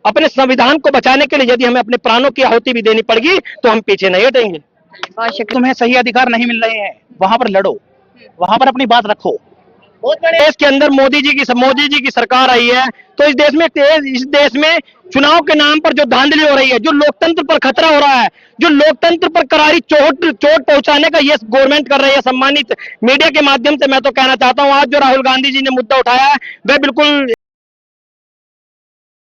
अपने संविधान को बचाने के लिए यदि हमें अपने प्राणों की आहुति भी देनी पड़ेगी तो हम पीछे नहीं हटेंगे। तुम्हें सही अधिकार नहीं मिल रहे हैं, वहां पर लड़ो, वहां पर अपनी बात रखो। देश के अंदर मोदी जी की सरकार आई है, तो इस देश में चुनाव के नाम पर जो धांधली हो रही है, जो लोकतंत्र पर खतरा हो रहा है, जो लोकतंत्र पर करारी चोट पहुंचाने का ये गवर्नमेंट कर रही है। सम्मानित मीडिया के माध्यम से मैं तो कहना चाहता हूं, आज जो राहुल गांधी जी ने मुद्दा उठाया है वह बिल्कुल।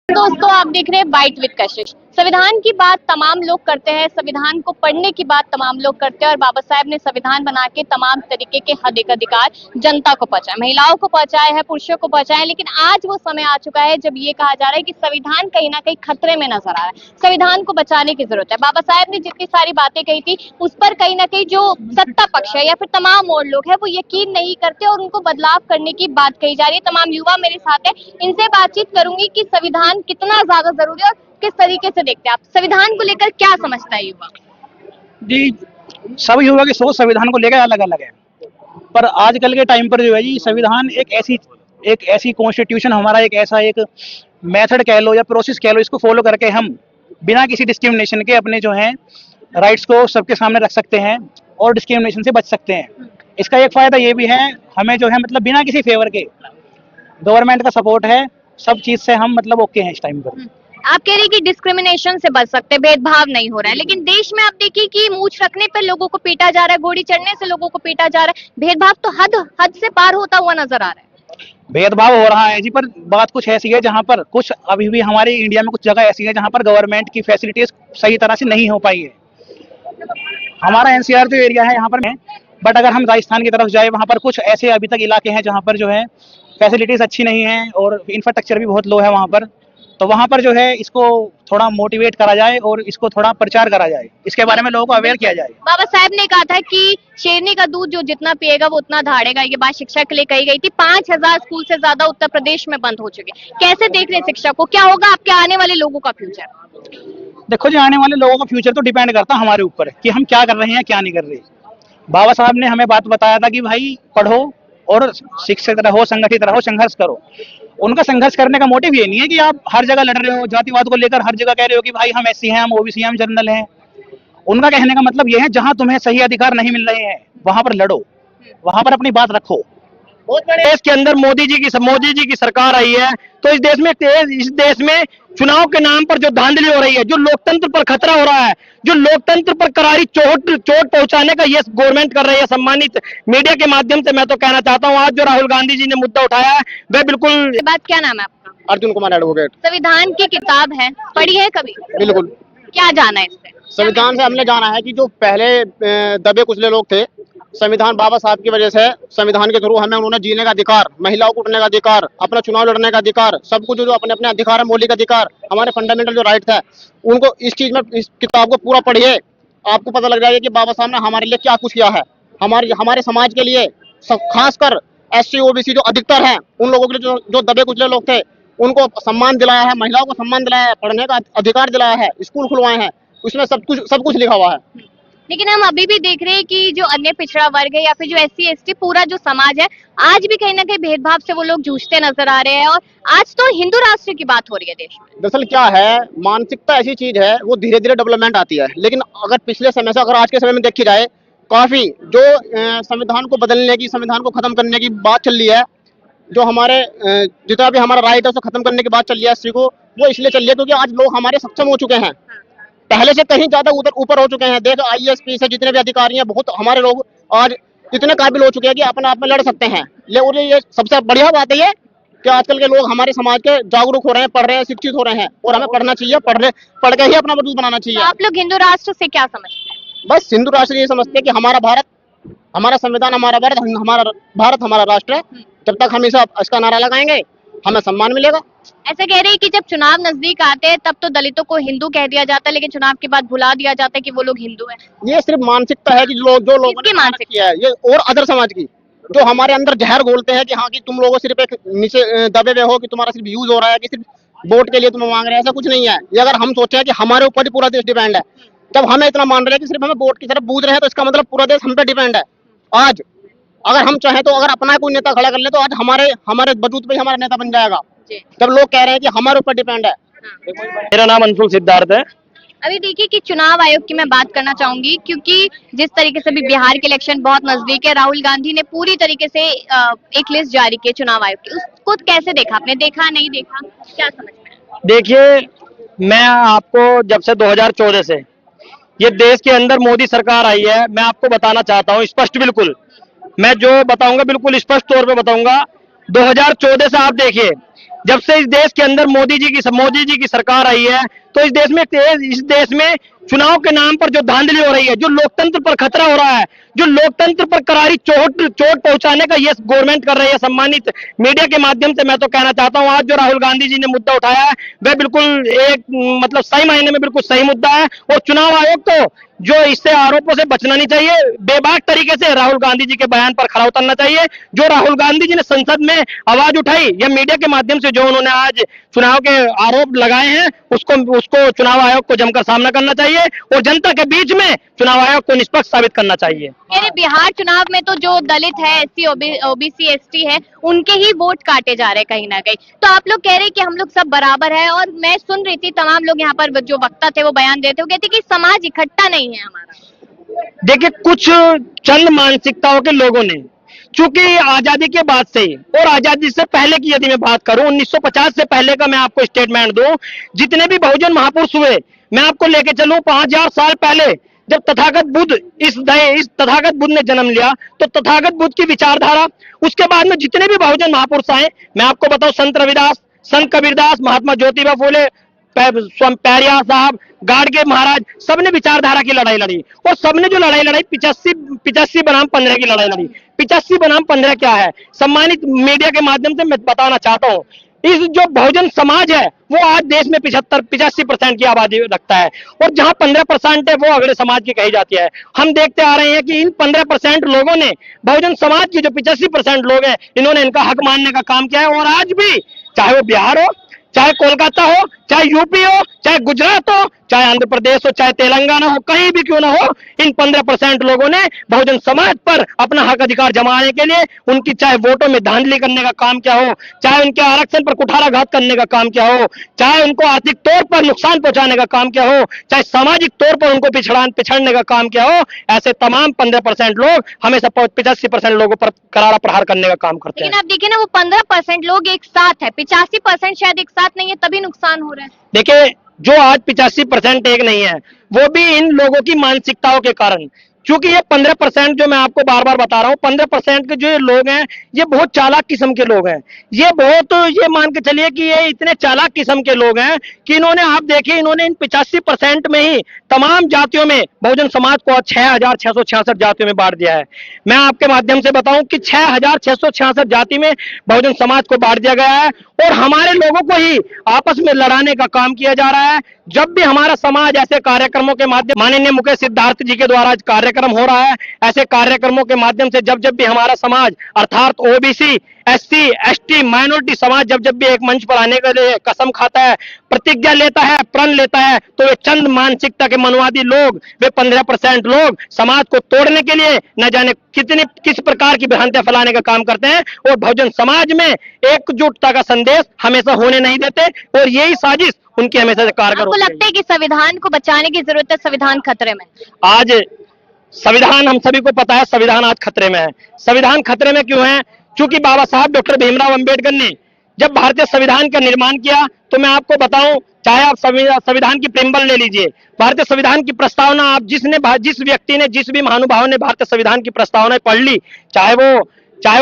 दोस्तों, आप देख रहे हैं बाइट विद कशिश। संविधान की बात तमाम लोग करते हैं, संविधान को पढ़ने की बात तमाम लोग करते हैं और बाबा साहब ने संविधान बना के तमाम तरीके के हक अधिकार जनता को पहुंचाए, महिलाओं को पहुंचाए है, पुरुषों को पहुंचाए। लेकिन आज वो समय आ चुका है जब ये कहा जा रहा है कि संविधान कहीं ना कहीं खतरे में नजर आ रहा है, संविधान को बचाने की जरूरत है। बाबा साहब ने जितनी सारी बातें कही थी उस पर कहीं ना कहीं जो सत्ता पक्ष है या फिर तमाम और लोग हैं वो यकीन नहीं करते और उनको बदलाव करने की बात कही जा रही है। तमाम युवा मेरे साथ है, इनसे बातचीत करूंगी कि संविधान कितना ज्यादा जरूरी है और किस तरीके से देखते हैं आप संविधान को लेकर, क्या समझता है युवा? जी, सब युवा की सोच संविधान को लेकर अलग अलग है, पर आजकल के टाइम पर जो है जी संविधान एक ऐसी कॉन्स्टिट्यूशन, हमारा एक ऐसा एक मेथड कह लो या प्रोसेस कह लो, इसको फॉलो करके हम बिना किसी डिस्क्रिमिनेशन के अपने जो है राइट्स को सबके सामने रख सकते हैं और डिस्क्रिमिनेशन से बच सकते हैं। इसका एक फायदा ये भी है, हमें जो है मतलब बिना किसी फेवर के गवर्नमेंट का सपोर्ट है, सब चीज से हम मतलब ओके हैं इस टाइम पर। आप कह रहे हैं कि डिस्क्रिमिनेशन से बच सकते हैं, भेदभाव नहीं हो रहा है, लेकिन देश में आप देखिए कि मूंछ रखने पर लोगों को पीटा जा रहा है, घोड़ी चढ़ने से लोगों को पीटा जा रहा है, भेदभाव तो हद से पार होता हुआ नजर आ रहा है। भेदभाव हो रहा है जी, पर बात कुछ ऐसी है जहां पर कुछ अभी भी हमारे इंडिया में कुछ जगह ऐसी है जहां पर गवर्नमेंट की फैसिलिटीज सही तरह से नहीं हो पाई है। हमारा एनसीआर जो एरिया है यहाँ पर है, बट अगर हम राजस्थान की तरफ जाए वहां पर कुछ ऐसे अभी तक इलाके हैं जहां पर जो है फैसिलिटीज अच्छी नहीं है और इंफ्रास्ट्रक्चर भी बहुत लो है वहां पर। तो वहां पर जो है इसको थोड़ा मोटिवेट करा जाए और इसको थोड़ा प्रचार करा जाए, इसके बारे में लोगों को अवेयर किया जाए। बाबा साहब ने कहा था कि शेरनी का दूध जो जितना पिएगा वो उतना धाड़ेगा, ये बात शिक्षा के लिए कही गई थी। 5000 स्कूल से ज्यादा उत्तर प्रदेश में बंद हो चुके। कैसे देख रहे हैं शिक्षा को, क्या होगा आपके आने वाले लोगों का फ्यूचर? देखो जी, आने वाले लोगों का फ्यूचर तो डिपेंड करता है हमारे ऊपर कि हम क्या कर रहे हैं क्या नहीं कर रहे। बाबा साहब ने हमें बात बताया था कि भाई पढ़ो और शिक्षित रहो, संगठित रहो, संघर्ष करो। उनका संघर्ष करने का मोटिव ये नहीं है कि आप हर जगह लड़ रहे हो, जातिवाद को लेकर हर जगह कह रहे हो कि भाई हम एससी हैं, हम ओबीसी हैं, हम जनरल हैं। उनका कहने का मतलब ये है जहां तुम्हें सही अधिकार नहीं मिल रहे हैं वहां पर लड़ो, वहां पर अपनी बात रखो। देश के अंदर मोदी जी की सरकार आई है, तो इस देश में चुनाव के नाम पर जो धांधली हो रही है, जो लोकतंत्र पर खतरा हो रहा है, जो लोकतंत्र पर करारी चोट पहुंचाने का ये गवर्नमेंट कर रही है। सम्मानित मीडिया के माध्यम से मैं तो कहना चाहता हूं, आज जो राहुल गांधी जी ने मुद्दा उठाया है वह बिल्कुल। बात, क्या नाम है आपका? अर्जुन कुमार एडवोकेट। संविधान की किताब है, पढ़ी है कभी? बिल्कुल। क्या जाना है इससे? संविधान से हमने जाना है कि जो पहले दबे कुचले लोग थे, संविधान बाबा साहब की वजह से संविधान के थ्रू हमें उन्होंने जीने का अधिकार, महिलाओं को उठने का अधिकार, अपना चुनाव लड़ने का अधिकार, सब कुछ जो अपने अपने अधिकार है, मौलिक अधिकार, हमारे फंडामेंटल जो राइट है, उनको इस चीज में इस किताब को पूरा पढ़िए, आपको पता लग जाएगा कि बाबा साहब ने हमारे लिए क्या कुछ किया है। हमारे समाज के लिए खासकर SC OBC जो अधिकतर है उन लोगों के लिए जो दबे कुचले लोग थे उनको सम्मान दिलाया है, महिलाओं को सम्मान दिलाया है, पढ़ने का अधिकार दिलाया है, स्कूल खुलवाए हैं, उसमें सब कुछ लिखा हुआ है। लेकिन हम अभी भी देख रहे हैं कि जो अन्य पिछड़ा वर्ग है या फिर जो SC ST पूरा जो समाज है, आज भी कहीं ना कहीं भेदभाव से वो लोग जूझते नजर आ रहे हैं और आज तो हिंदू राष्ट्र की बात हो रही है देश में। दरअसल क्या है, मानसिकता ऐसी चीज है वो धीरे धीरे डेवलपमेंट आती है, लेकिन अगर पिछले समय से अगर आज के समय में देखी जाए, काफी जो संविधान को बदलने की, संविधान को खत्म करने की बात चल रही है, जो हमारे जितना भी हमारा राइट है उसे खत्म करने की बात चल रही है SC को, वो इसलिए चल रही है क्योंकि आज लोग हमारे सक्षम हो चुके हैं, पहले से कहीं ज्यादा ऊपर हो चुके हैं। देख IAS से जितने भी अधिकारी हैं, बहुत हमारे लोग आज इतने काबिल हो चुके हैं कि अपने आप में लड़ सकते हैं। और ये सबसे बढ़िया बात है ये कि आजकल के लोग हमारे समाज के जागरूक हो रहे हैं, पढ़ रहे हैं, शिक्षित हो रहे हैं और हमें पढ़ना चाहिए, पढ़ के ही अपना वजूद बनाना चाहिए। तो आप लोग हिंदू राष्ट्र से क्या समझते हैं? बस हिंदू राष्ट्र ये समझते हैं कि हमारा भारत, हमारा संविधान, हमारा भारत हमारा राष्ट्र है। जब तक हम इसका नारा लगाएंगे हमें सम्मान मिलेगा। ऐसे कह रहे हैं कि जब चुनाव नजदीक आते हैं तब तो दलितों को हिंदू कह दिया जाता है, लेकिन चुनाव के बाद भुला दिया जाता है कि वो लोग हिंदू हैं। ये सिर्फ मानसिकता है कि जो लोगों ने मानसिकता है, ये और अदर समाज की, जो हमारे अंदर जहर घोलते हैं कि हाँ कि तुम लोगों सिर्फ एक नीचे दबे हुए हो, कि तुम्हारा सिर्फ यूज हो रहा है, कि सिर्फ वोट के लिए तुम मांग रहे हैं, ऐसा कुछ नहीं है। ये अगर हम सोचे कि हमारे ऊपर ही पूरा देश डिपेंड है, जब हमें इतना मान रहे हैं कि सिर्फ हमें वोट की तरफ बूझ रहे हैं, तो इसका मतलब पूरा देश हम पे डिपेंड है। आज अगर हम चाहें तो अगर अपना कोई नेता खड़ा कर ले तो आज हमारे वजूद पे ही हमारा नेता बन जाएगा। जब लोग कह रहे हैं कि हमारे ऊपर डिपेंड है, मेरा नाम अंशुल सिद्धार्थ है। अभी देखिए कि चुनाव आयोग की मैं बात करना चाहूंगी, क्योंकि जिस तरीके से भी बिहार के इलेक्शन बहुत नजदीक है, राहुल गांधी ने पूरी तरीके से एक लिस्ट जारी की है चुनाव आयोग की, उसको कैसे देखा आपने? देखा नहीं देखा, क्या समझ में आया? देखिए, मैं आपको जब से 2014 से ये देश के अंदर मोदी सरकार आई है, मैं आपको बताना चाहता हूँ स्पष्ट, बिल्कुल मैं जो बताऊंगा बिल्कुल स्पष्ट तौर पे बताऊंगा। 2014 से आप देखिए, जब से इस देश के अंदर मोदी जी की सरकार आई है, तो इस देश में चुनाव के नाम पर जो धांधली हो रही है, जो लोकतंत्र पर खतरा हो रहा है, जो लोकतंत्र पर करारी चोट पहुंचाने का ये गवर्नमेंट कर रही है। सम्मानित मीडिया के माध्यम से मैं तो कहना चाहता हूं, आज जो राहुल गांधी जी ने मुद्दा उठाया है, वह बिल्कुल एक मतलब सही मायने में बिल्कुल सही मुद्दा है। और चुनाव आयोग को जो इससे आरोपों से बचना नहीं चाहिए, बेबाक तरीके से राहुल गांधी जी के बयान पर खरा उतरना चाहिए। जो राहुल गांधी जी ने संसद में आवाज उठाई या मीडिया के माध्यम से जो उन्होंने आज चुनाव के आरोप लगाए हैं, उसको चुनाव आयोग को जमकर सामना करना चाहिए और जनता के बीच में चुनाव आयोग को निष्पक्ष साबित करना चाहिए। मेरे बिहार चुनाव में तो जो दलित है, एससी ओबीसी एसटी है, उनके ही वोट काटे जा रहे हैं कहीं ना कहीं। तो आप लोग कह रहे हैं कि हम लोग सब बराबर है, और मैं सुन रही थी तमाम लोग यहाँ पर जो वक्ता थे वो बयान देते, वो कहते कि समाज इकट्ठा नहीं है हमारा। देखिए, कुछ चंद मानसिकताओं के लोगों ने, चूंकि आजादी के बाद से और आजादी से पहले की यदि मैं बात करूं, 1950 से पहले का मैं आपको स्टेटमेंट दूं, जितने भी बहुजन महापुरुष हुए, मैं आपको लेके चलूं 5000 साल पहले, जब तथागत बुद्ध इस तथागत बुद्ध ने जन्म लिया, तो तथागत बुद्ध की विचारधारा, उसके बाद में जितने भी बहुजन महापुरुष आए, मैं आपको बताऊं, संत रविदास, संत कबीरदास, महात्मा ज्योतिबा फूले, पेरियार साहब, गाडगे महाराज, सबने विचारधारा की लड़ाई लड़ी। और सबने जो लड़ाई लड़ी, 85 बनाम 15 की लड़ाई लड़ी। 85 बनाम 15 क्या है? सम्मानित मीडिया के माध्यम से मैं बताना चाहता हूँ, इस जो बहुजन समाज है वो आज देश में 85% की आबादी रखता है, और जहां 15% है वो अगले समाज की कही जाती है। हम देखते आ रहे हैं कि इन 15% लोगों ने बहुजन समाज की जो 85% लोग हैं, इन्होंने इनका हक मानने का काम किया है। और आज भी, चाहे वो बिहार हो, चाहे कोलकाता हो, चाहे यूपी हो, चाहे गुजरात हो, चाहे आंध्र प्रदेश हो, चाहे तेलंगाना हो, कहीं भी क्यों ना हो, इन 15% लोगों ने बहुजन समाज पर अपना हक अधिकार जमाने के लिए उनकी चाहे वोटों में धांधली करने का काम क्या हो, चाहे उनके आरक्षण पर कुठाराघात करने का काम क्या हो, चाहे उनको आर्थिक तौर पर नुकसान पहुंचाने का काम क्या हो, चाहे सामाजिक तौर पर उनको पिछड़ने का काम क्या हो, ऐसे तमाम 15% लोग हमेशा 85% लोगों पर करारा प्रहार करने का काम करते हैं। लेकिन आप देखिए ना, वो 15% लोग एक साथ है, 85% शायद एक साथ नहीं है, तभी नुकसान हो रहा है। देखिए, जो आज 85% एक नहीं है, वो भी इन लोगों की मानसिकताओं के कारण, क्योंकि ये 15% जो मैं आपको बार बार बता रहा हूँ, 15% के जो लोग हैं, ये बहुत चालाक किस्म के लोग हैं। ये मान के चलिए कि ये इतने चालाक किस्म के लोग हैं कि इन्होंने, आप देखिए, इन्होंने इन 85% में ही तमाम जातियों में बहुजन समाज को 6666 जातियों में बांट दिया है। मैं आपके माध्यम से बताऊं कि 6666 जाति में बहुजन समाज को बांट दिया गया है, और हमारे लोगों को ही आपस में लड़ाने का काम किया जा रहा है। जब भी हमारा समाज ऐसे कार्यक्रमों के माध्यम, माननीय मुकेश सिद्धार्थ जी के द्वारा कार्यक्रम हो रहा है, ऐसे कार्यक्रमों के माध्यम से जब भी हमारा समाज अर्थात ओबीसी, एससी, एसटी, माइनॉरिटी समाज जब भी एक मंच पर आने के लिए कसम खाता है, प्रतिज्ञा लेता है, प्रण लेता है, तो वे चंद मानसिकता के मनवादी लोग, वे 15% लोग समाज को तोड़ने के लिए न जाने किस प्रकार की भ्रांतियां फैलाने का काम करते हैं, और बहुजन समाज में एकजुटता का संदेश हमेशा होने नहीं देते, और यही साजिश उनकी हमेशा से कारगर आपको होती है। लगता है कि संविधान को बचाने की जरूरत है? संविधान खतरे में आज संविधान, हम सभी को पता है, संविधान आज खतरे में है। संविधान खतरे में क्यों है? क्योंकि बाबा साहब डॉक्टर भीमराव अंबेडकर ने जब भारतीय संविधान का निर्माण किया, तो मैं आपको बताऊं, चाहे आप संविधान की प्रेम्बल ले लीजिए, भारतीय संविधान की प्रस्तावना, आप जिस व्यक्ति ने, जिस भी महानुभाव ने भारतीय संविधान की प्रस्तावना पढ़ ली, चाहे वो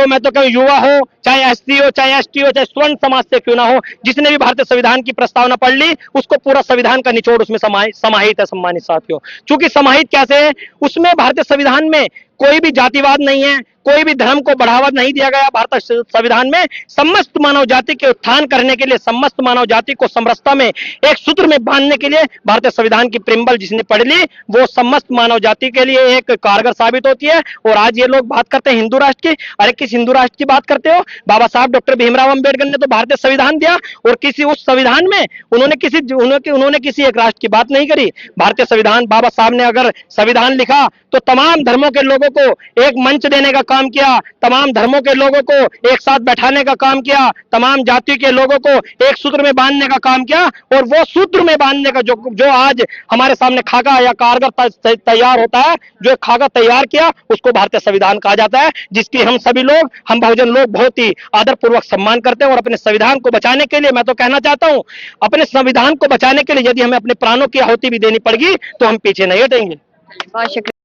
मैं तो कहूं युवा हो, चाहे एससी हो, चाहे एसटी हो, चाहे स्वर्ण समाज से क्यों ना हो, जिसने भी भारतीय संविधान की प्रस्तावना पढ़ ली, उसको पूरा संविधान का निचोड़ उसमें समाहित है। सम्मानित साथियों, चूंकि समाहित कैसे है, उसमें भारतीय संविधान में कोई भी जातिवाद नहीं है, कोई भी धर्म को बढ़ावा नहीं दिया गया। भारतीय संविधान में समस्त मानव जाति के उत्थान करने के लिए, समस्त मानव जाति को समरसता में एक सूत्र में बांधने के लिए भारतीय संविधान की प्रेम्बल जिसने पढ़ ली, वो समस्त मानव जाति के लिए एक कारगर साबित होती है। और आज ये लोग बात करते हैं हिंदू राष्ट्र की, अरे किस हिंदू राष्ट्र की बात करते हो? बाबा साहब डॉक्टर भीमराव अंबेडकर ने तो भारतीय संविधान दिया, और किसी उस संविधान में उन्होंने किसी एक राष्ट्र की बात नहीं करी। भारतीय संविधान, बाबा साहब ने अगर संविधान लिखा तो तमाम धर्मों के लोगों को एक मंच देने का काम किया, तमाम धर्मों के लोगों को एक साथ बैठाने का काम किया, तमाम जातियों के लोगों को एक सूत्र में बांधने का काम किया। और वो सूत्र में बांधने का जो आज हमारे सामने खाका या कारगर तैयार होता है, जो खाका तैयार किया, उसको भारतीय संविधान कहा जाता है, जिसकी हम सभी लोग, हम बहुजन लोग बहुत ही आदरपूर्वक सम्मान करते हैं। और अपने संविधान को बचाने के लिए मैं तो कहना चाहता हूं, अपने संविधान को बचाने के लिए यदि हमें अपने प्राणों की आहुति भी देनी पड़ेगी तो हम पीछे नहीं हटेंगे। बहुत शुक्रिया।